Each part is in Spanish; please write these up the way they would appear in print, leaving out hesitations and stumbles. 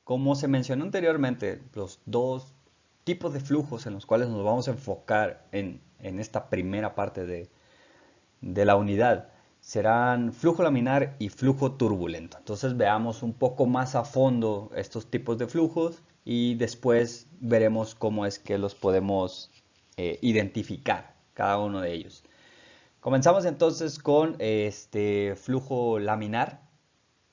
como se mencionó anteriormente, los dos tipos de flujos en los cuales nos vamos a enfocar en esta primera parte de la unidad serán flujo laminar y flujo turbulento. Entonces veamos un poco más a fondo estos tipos de flujos y después veremos cómo es que los podemos identificar, cada uno de ellos. Comenzamos entonces con este flujo laminar,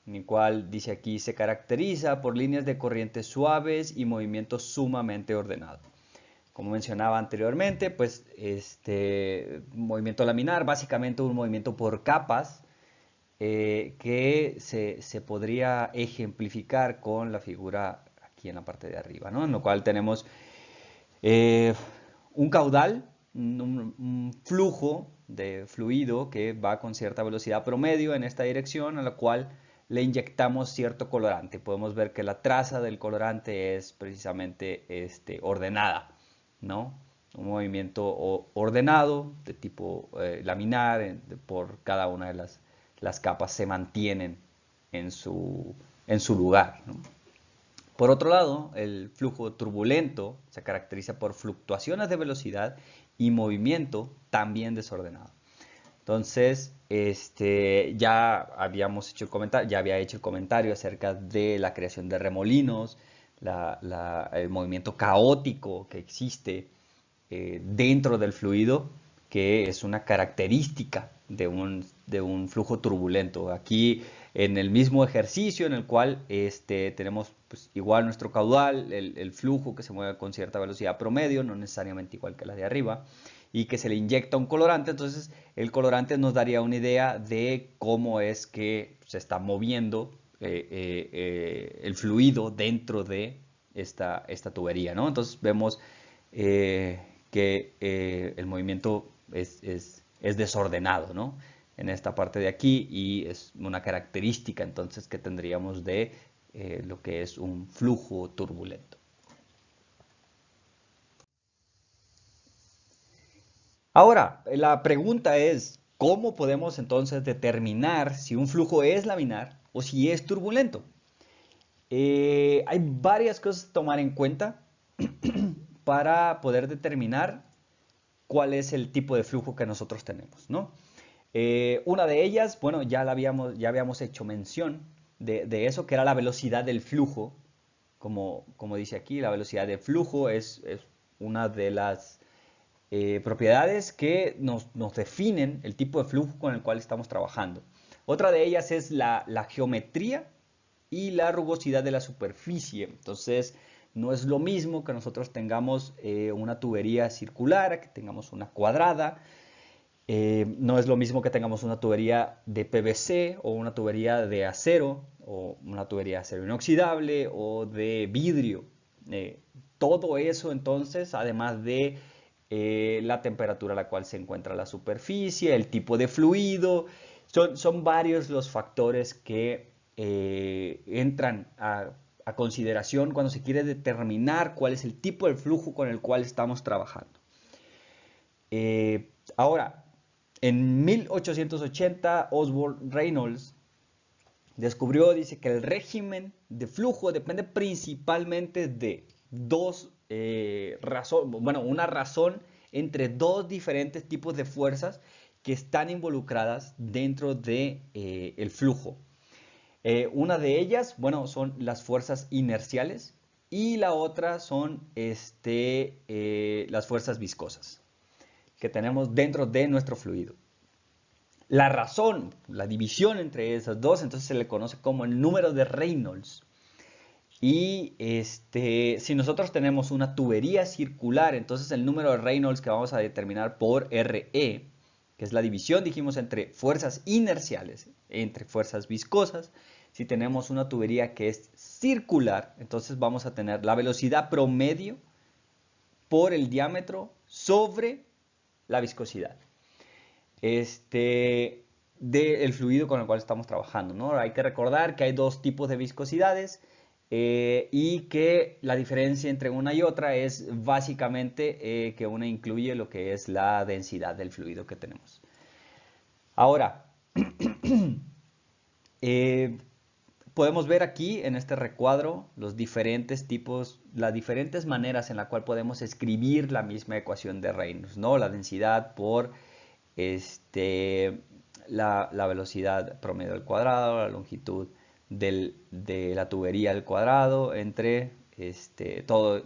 en el cual dice aquí se caracteriza por líneas de corriente suaves y movimiento sumamente ordenado. Como mencionaba anteriormente, pues este movimiento laminar, básicamente un movimiento por capas que se podría ejemplificar con la figura aquí en la parte de arriba, ¿no? En lo cual tenemos eh, un caudal, un flujo de fluido que va con cierta velocidad promedio en esta dirección, a la cual le inyectamos cierto colorante. Podemos ver que la traza del colorante es precisamente ordenada, ¿no? Un movimiento ordenado de tipo laminar por cada una de las capas se mantienen en su lugar, ¿no? Por otro lado, el flujo turbulento se caracteriza por fluctuaciones de velocidad y movimiento también desordenado. Entonces, ya habíamos hecho el comentario, ya había hecho el comentario acerca de la creación de remolinos, el movimiento caótico que existe dentro del fluido, que es una característica de un flujo turbulento. Aquí en el mismo ejercicio en el cual tenemos pues, igual nuestro caudal, el flujo que se mueve con cierta velocidad promedio, no necesariamente igual que la de arriba, y que se le inyecta un colorante, entonces el colorante nos daría una idea de cómo es que se está moviendo el fluido dentro de esta tubería, ¿no? Entonces vemos que el movimiento es desordenado, ¿no? En esta parte de aquí y es una característica entonces que tendríamos de lo que es un flujo turbulento. Ahora, la pregunta es, ¿cómo podemos entonces determinar si un flujo es laminar o si es turbulento? Hay varias cosas a tomar en cuenta para poder determinar cuál es el tipo de flujo que nosotros tenemos, ¿no? Una de ellas, bueno, ya habíamos hecho mención de eso, que era la velocidad del flujo. Como dice aquí, la velocidad del flujo es una de las propiedades que nos definen el tipo de flujo con el cual estamos trabajando. Otra de ellas es la geometría y la rugosidad de la superficie. Entonces, no es lo mismo que nosotros tengamos una tubería circular, a que tengamos una cuadrada. No es lo mismo que tengamos una tubería de PVC o una tubería de acero o una tubería de acero inoxidable o de vidrio. Todo eso entonces, además de la temperatura a la cual se encuentra la superficie, el tipo de fluido, son varios los factores que entran a consideración cuando se quiere determinar cuál es el tipo de flujo con el cual estamos trabajando. Ahora, en 1880, Osborne Reynolds descubrió, dice que el régimen de flujo depende principalmente de una razón entre dos diferentes tipos de fuerzas que están involucradas dentro de el flujo. Una de ellas, bueno, son las fuerzas inerciales y la otra son las fuerzas viscosas que tenemos dentro de nuestro fluido. La razón, la división entre esas dos, entonces se le conoce como el número de Reynolds. Y si nosotros tenemos una tubería circular, entonces el número de Reynolds que vamos a determinar por RE, que es la división, dijimos, entre fuerzas inerciales, entre fuerzas viscosas. Si tenemos una tubería que es circular, entonces vamos a tener la velocidad promedio por el diámetro sobre la viscosidad del fluido con el cual estamos trabajando, ¿no? Hay que recordar que hay dos tipos de viscosidades y que la diferencia entre una y otra es básicamente que una incluye lo que es la densidad del fluido que tenemos. Ahora, podemos ver aquí en este recuadro los diferentes tipos, las diferentes maneras en la cual podemos escribir la misma ecuación de Reynolds, ¿no? La densidad por la velocidad promedio al cuadrado, la longitud de la tubería al cuadrado, entre todo,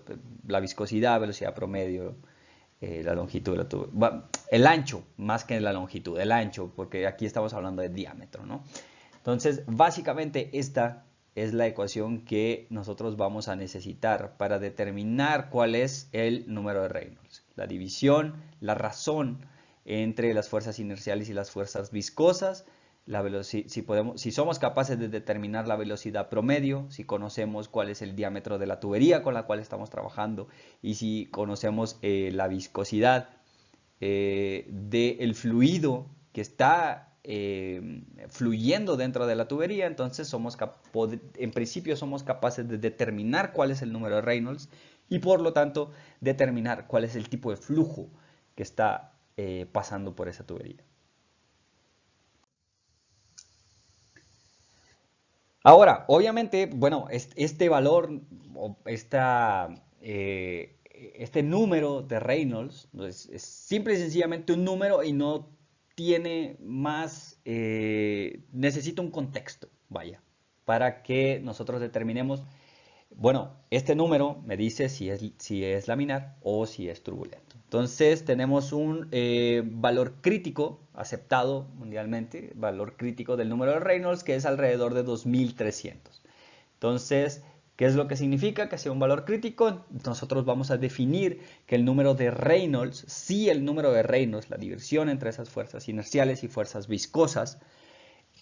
la viscosidad, velocidad promedio, la longitud de la tubería, el ancho, más que la longitud, el ancho, porque aquí estamos hablando de diámetro, ¿no? Entonces, básicamente esta es la ecuación que nosotros vamos a necesitar para determinar cuál es el número de Reynolds. La división, la razón entre las fuerzas inerciales y las fuerzas viscosas, si somos capaces de determinar la velocidad promedio, si conocemos cuál es el diámetro de la tubería con la cual estamos trabajando y si conocemos la viscosidad del fluido que está fluyendo dentro de la tubería, entonces en principio somos capaces de determinar cuál es el número de Reynolds y por lo tanto determinar cuál es el tipo de flujo que está pasando por esa tubería. Ahora, obviamente, bueno, este valor, este número de Reynolds es simple y sencillamente un número y no tiene más, necesita un contexto, vaya, para que nosotros determinemos, bueno, este número me dice si es laminar o si es turbulento. Entonces tenemos un valor crítico aceptado mundialmente, valor crítico del número de Reynolds, que es alrededor de 2300. Entonces, ¿qué es lo que significa que sea un valor crítico? Nosotros vamos a definir que el número de Reynolds, si el número de Reynolds, la división entre esas fuerzas inerciales y fuerzas viscosas,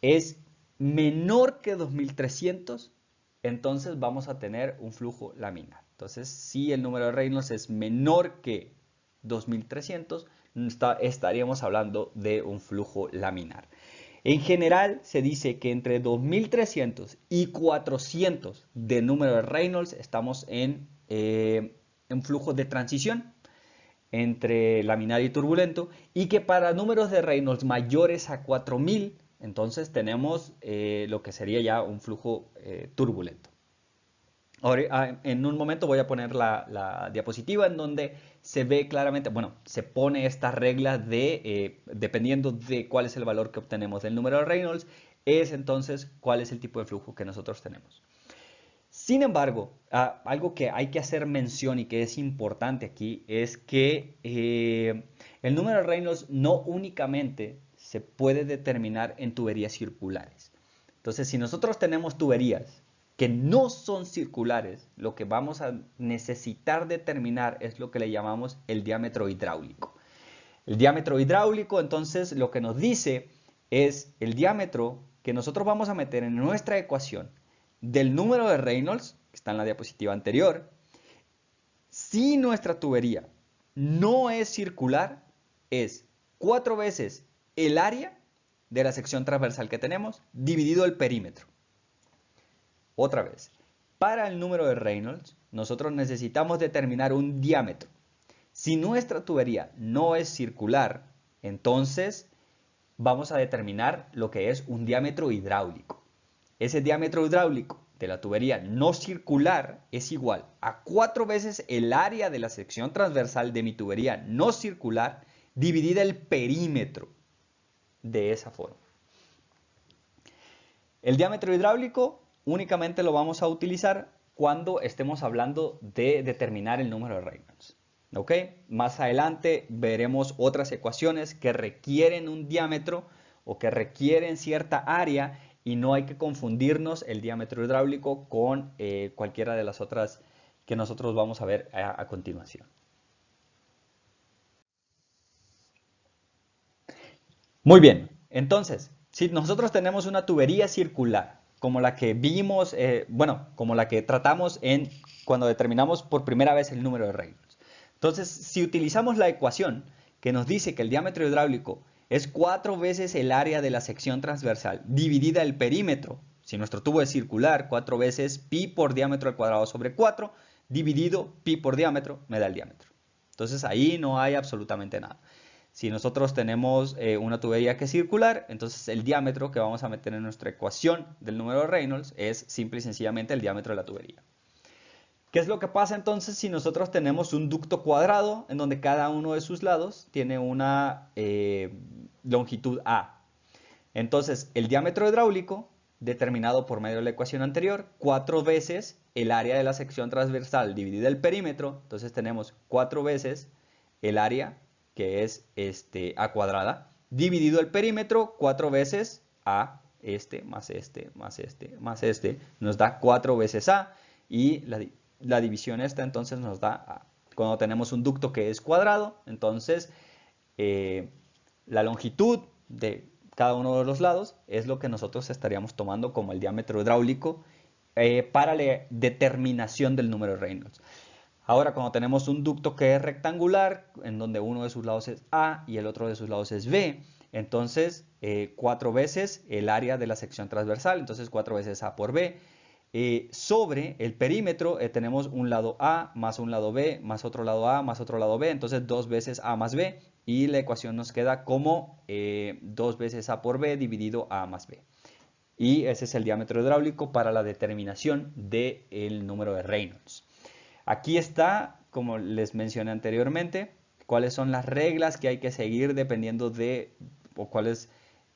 es menor que 2300, entonces vamos a tener un flujo laminar. Entonces, si el número de Reynolds es menor que 2300, estaríamos hablando de un flujo laminar. En general, se dice que entre 2300 y 400 de número de Reynolds estamos en un flujo de transición entre laminar y turbulento, y que para números de Reynolds mayores a 4000, entonces tenemos lo que sería ya un flujo turbulento. Ahora, en un momento voy a poner la diapositiva en donde se ve claramente, bueno, se pone esta regla de, dependiendo de cuál es el valor que obtenemos del número de Reynolds, es entonces cuál es el tipo de flujo que nosotros tenemos. Sin embargo, algo que hay que hacer mención y que es importante aquí es que el número de Reynolds no únicamente se puede determinar en tuberías circulares. Entonces, si nosotros tenemos tuberías que no son circulares, lo que vamos a necesitar determinar es lo que le llamamos el diámetro hidráulico. El diámetro hidráulico, entonces, lo que nos dice es el diámetro que nosotros vamos a meter en nuestra ecuación del número de Reynolds, que está en la diapositiva anterior. Si nuestra tubería no es circular, es 4 veces el área de la sección transversal que tenemos dividido el perímetro. Otra vez, para el número de Reynolds, nosotros necesitamos determinar un diámetro. Si nuestra tubería no es circular, entonces vamos a determinar lo que es un diámetro hidráulico. Ese diámetro hidráulico de la tubería no circular es igual a 4 veces el área de la sección transversal de mi tubería no circular dividida el perímetro de esa forma. El diámetro hidráulico únicamente lo vamos a utilizar cuando estemos hablando de determinar el número de Reynolds. ¿Ok? Más adelante veremos otras ecuaciones que requieren un diámetro o que requieren cierta área y no hay que confundirnos el diámetro hidráulico con cualquiera de las otras que nosotros vamos a ver a continuación. Muy bien, entonces, si nosotros tenemos una tubería circular, como la que vimos, como la que tratamos cuando determinamos por primera vez el número de Reynolds. Entonces, si utilizamos la ecuación que nos dice que el diámetro hidráulico es 4 veces el área de la sección transversal dividida el perímetro, si nuestro tubo es circular, 4 veces pi por diámetro al cuadrado sobre 4, dividido pi por diámetro, me da el diámetro. Entonces ahí no hay absolutamente nada. Si nosotros tenemos una tubería que es circular, entonces el diámetro que vamos a meter en nuestra ecuación del número de Reynolds es simple y sencillamente el diámetro de la tubería. ¿Qué es lo que pasa entonces si nosotros tenemos un ducto cuadrado en donde cada uno de sus lados tiene una longitud A? Entonces, el diámetro hidráulico, determinado por medio de la ecuación anterior, 4 veces el área de la sección transversal dividida el perímetro. Entonces tenemos 4 veces el área, que es A cuadrada, dividido el perímetro, 4 veces A, más más nos da 4 veces A. Y la división esta entonces nos da A. Cuando tenemos un ducto que es cuadrado, entonces la longitud de cada uno de los lados es lo que nosotros estaríamos tomando como el diámetro hidráulico para la determinación del número de Reynolds. Ahora, cuando tenemos un ducto que es rectangular, en donde uno de sus lados es A y el otro de sus lados es B, entonces 4 veces el área de la sección transversal, entonces 4 veces A por B. Sobre el perímetro tenemos un lado A más un lado B más otro lado A más otro lado B, entonces 2 veces A más B, y la ecuación nos queda como 2 veces A por B dividido A más B. Y ese es el diámetro hidráulico para la determinación del número de Reynolds. Aquí está, como les mencioné anteriormente, cuáles son las reglas que hay que seguir dependiendo de cuál es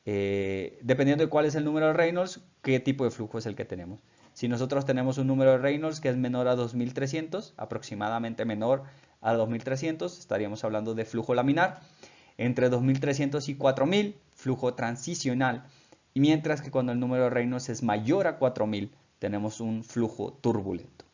el número de Reynolds, qué tipo de flujo es el que tenemos. Si nosotros tenemos un número de Reynolds que es menor a 2300, aproximadamente menor a 2300, estaríamos hablando de flujo laminar. Entre 2300 y 4000, flujo transicional. Y mientras que cuando el número de Reynolds es mayor a 4000, tenemos un flujo turbulento.